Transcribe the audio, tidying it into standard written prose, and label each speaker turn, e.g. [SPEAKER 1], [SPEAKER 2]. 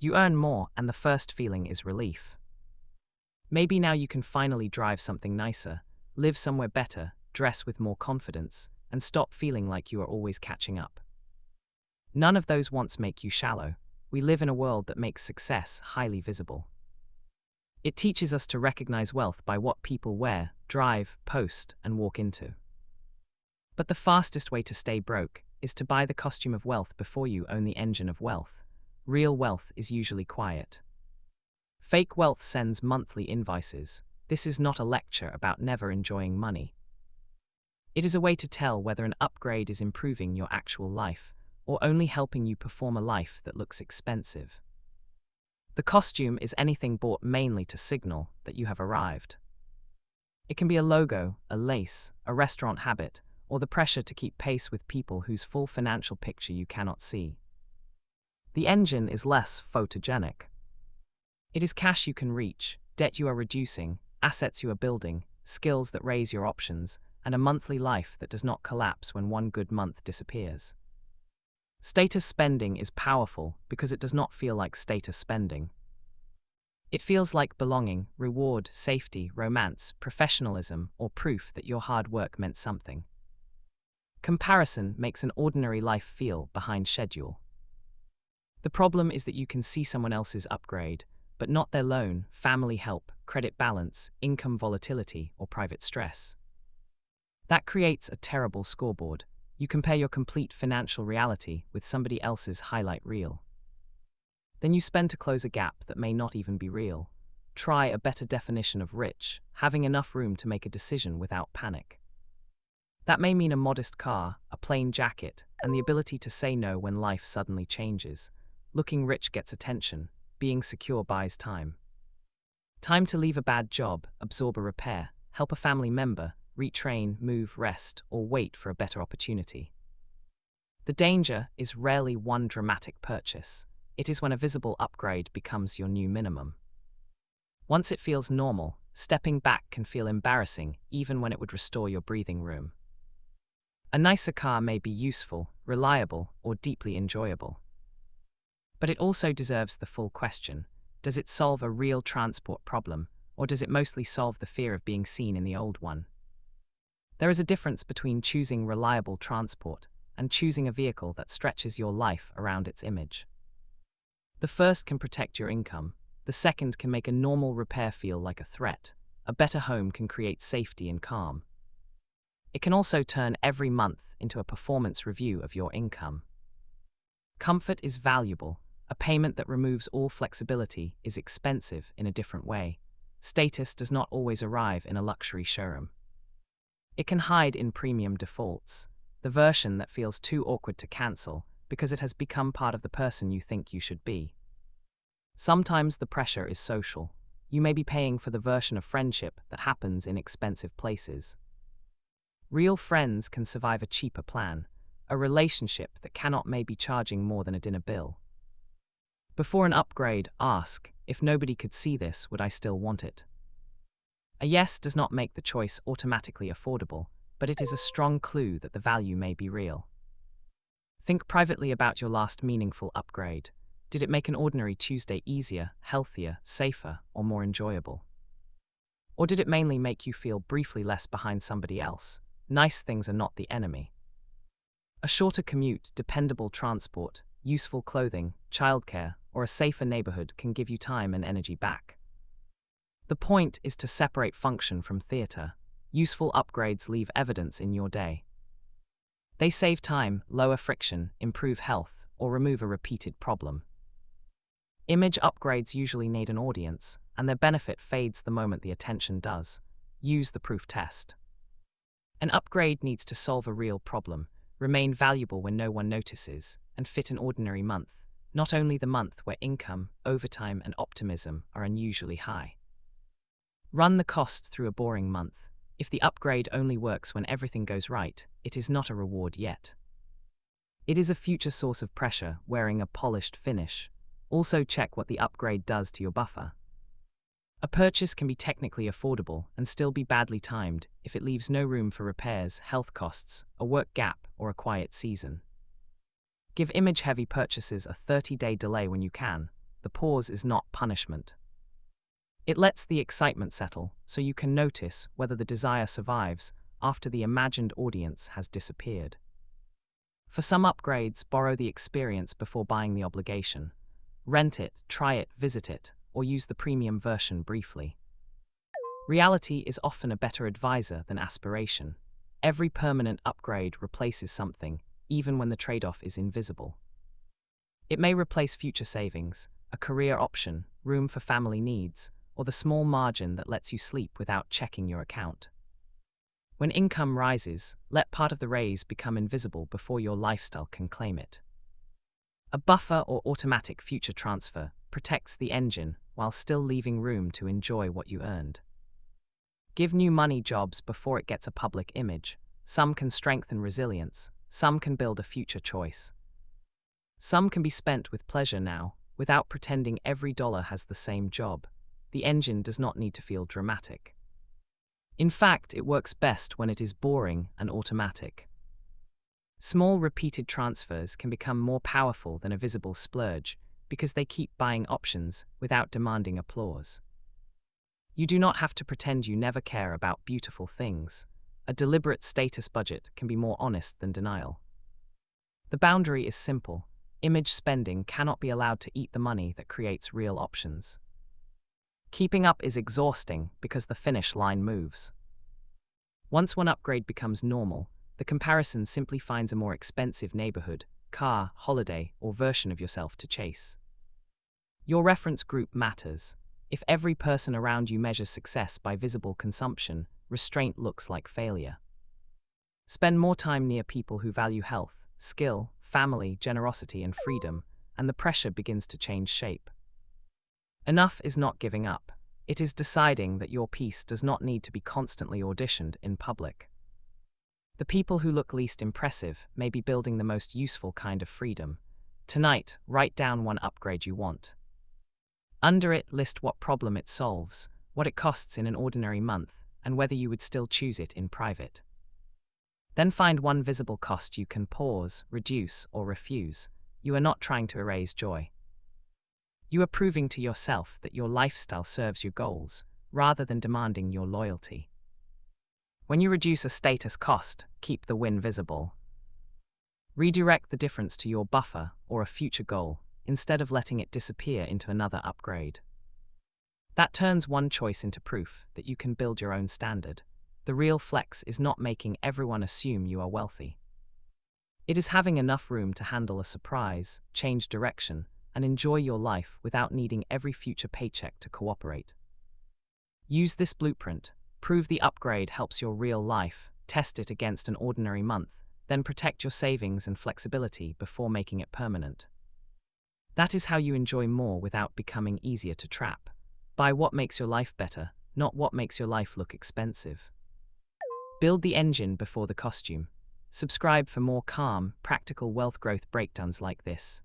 [SPEAKER 1] You earn more, and the first feeling is relief. Maybe now you can finally drive something nicer, live somewhere better, dress with more confidence, and stop feeling like you are always catching up. None of those wants make you shallow. We live in a world that makes success highly visible. It teaches us to recognize wealth by what people wear, drive, post, and walk into. But the fastest way to stay broke is to buy the costume of wealth before you own the engine of wealth. Real wealth is usually quiet. Fake wealth sends monthly invoices. This is not a lecture about never enjoying money. It is a way to tell whether an upgrade is improving your actual life, or only helping you perform a life that looks expensive. The costume is anything bought mainly to signal that you have arrived. It can be a logo, a lace, a restaurant habit, or the pressure to keep pace with people whose full financial picture you cannot see. The engine is less photogenic. It is cash you can reach, debt you are reducing, assets you are building, skills that raise your options, and a monthly life that does not collapse when one good month disappears. Status spending is powerful because it does not feel like status spending. It feels like belonging, reward, safety, romance, professionalism, or proof that your hard work meant something. Comparison makes an ordinary life feel behind schedule. The problem is that you can see someone else's upgrade, but not their loan, family help, credit balance, income volatility, or private stress. That creates a terrible scoreboard. You compare your complete financial reality with somebody else's highlight reel. Then you spend to close a gap that may not even be real. Try a better definition of rich, having enough room to make a decision without panic. That may mean a modest car, a plain jacket, and the ability to say no when life suddenly changes. Looking rich gets attention, being secure buys time. Time to leave a bad job, absorb a repair, help a family member, retrain, move, rest, or wait for a better opportunity. The danger is rarely one dramatic purchase. It is when a visible upgrade becomes your new minimum. Once it feels normal, stepping back can feel embarrassing even when it would restore your breathing room. A nicer car may be useful, reliable, or deeply enjoyable. But it also deserves the full question. Does it solve a real transport problem, or does it mostly solve the fear of being seen in the old one? There is a difference between choosing reliable transport and choosing a vehicle that stretches your life around its image. The first can protect your income. The second can make a normal repair feel like a threat. A better home can create safety and calm. It can also turn every month into a performance review of your income. Comfort is valuable. A payment that removes all flexibility is expensive in a different way. Status does not always arrive in a luxury showroom. It can hide in premium defaults, the version that feels too awkward to cancel because it has become part of the person you think you should be. Sometimes the pressure is social. You may be paying for the version of friendship that happens in expensive places. Real friends can survive a cheaper plan, a relationship that cannot may be charging more than a dinner bill. Before an upgrade, ask, if nobody could see this, would I still want it? A yes does not make the choice automatically affordable, but it is a strong clue that the value may be real. Think privately about your last meaningful upgrade. Did it make an ordinary Tuesday easier, healthier, safer, or more enjoyable? Or did it mainly make you feel briefly less behind somebody else? Nice things are not the enemy. A shorter commute, dependable transport, useful clothing, childcare, or a safer neighborhood can give you time and energy back. The point is to separate function from theater. Useful upgrades leave evidence in your day. They save time, lower friction, improve health, or remove a repeated problem. Image upgrades usually need an audience, and their benefit fades the moment the attention does. Use the proof test. An upgrade needs to solve a real problem, remain valuable when no one notices, and fit an ordinary month, not only the month where income, overtime, and optimism are unusually high. Run the cost through a boring month. If the upgrade only works when everything goes right, it is not a reward yet. It is a future source of pressure, wearing a polished finish. Also check what the upgrade does to your buffer. A purchase can be technically affordable and still be badly timed if it leaves no room for repairs, health costs, a work gap, or a quiet season. Give image-heavy purchases a 30-day delay when you can. the pause is not punishment. It lets the excitement settle so you can notice whether the desire survives after the imagined audience has disappeared. For some upgrades, borrow the experience before buying the obligation. Rent it, try it, visit it, or use the premium version briefly. Reality is often a better advisor than aspiration. Every permanent upgrade replaces something, even when the trade-off is invisible. It may replace future savings, a career option, room for family needs, or the small margin that lets you sleep without checking your account. When income rises, let part of the raise become invisible before your lifestyle can claim it. A buffer or automatic future transfer protects the engine while still leaving room to enjoy what you earned. Give new money jobs before it gets a public image. Some can strengthen resilience, some can build a future choice. Some can be spent with pleasure now, without pretending every dollar has the same job. The engine does not need to feel dramatic. In fact, it works best when it is boring and automatic. Small repeated transfers can become more powerful than a visible splurge because they keep buying options without demanding applause. You do not have to pretend you never care about beautiful things. A deliberate status budget can be more honest than denial. The boundary is simple. Image spending cannot be allowed to eat the money that creates real options. Keeping up is exhausting because the finish line moves. Once one upgrade becomes normal, the comparison simply finds a more expensive neighborhood, car, holiday, or version of yourself to chase. Your reference group matters. If every person around you measures success by visible consumption, restraint looks like failure. Spend more time near people who value health, skill, family, generosity, and freedom, and the pressure begins to change shape. Enough is not giving up. It is deciding that your piece does not need to be constantly auditioned in public. The people who look least impressive may be building the most useful kind of freedom. Tonight, write down one upgrade you want. Under it, list what problem it solves, what it costs in an ordinary month, and whether you would still choose it in private. Then find one visible cost you can pause, reduce, or refuse. You are not trying to erase joy. You are proving to yourself that your lifestyle serves your goals, rather than demanding your loyalty. When you reduce a status cost, keep the win visible. Redirect the difference to your buffer or a future goal, instead of letting it disappear into another upgrade. That turns one choice into proof that you can build your own standard. The real flex is not making everyone assume you are wealthy. It is having enough room to handle a surprise, change direction, and enjoy your life without needing every future paycheck to cooperate. Use this blueprint. Prove the upgrade helps your real life, test it against an ordinary month, then protect your savings and flexibility before making it permanent. That is how you enjoy more without becoming easier to trap. Buy what makes your life better, not what makes your life look expensive. Build the engine before the costume. Subscribe for more calm, practical wealth growth breakdowns like this.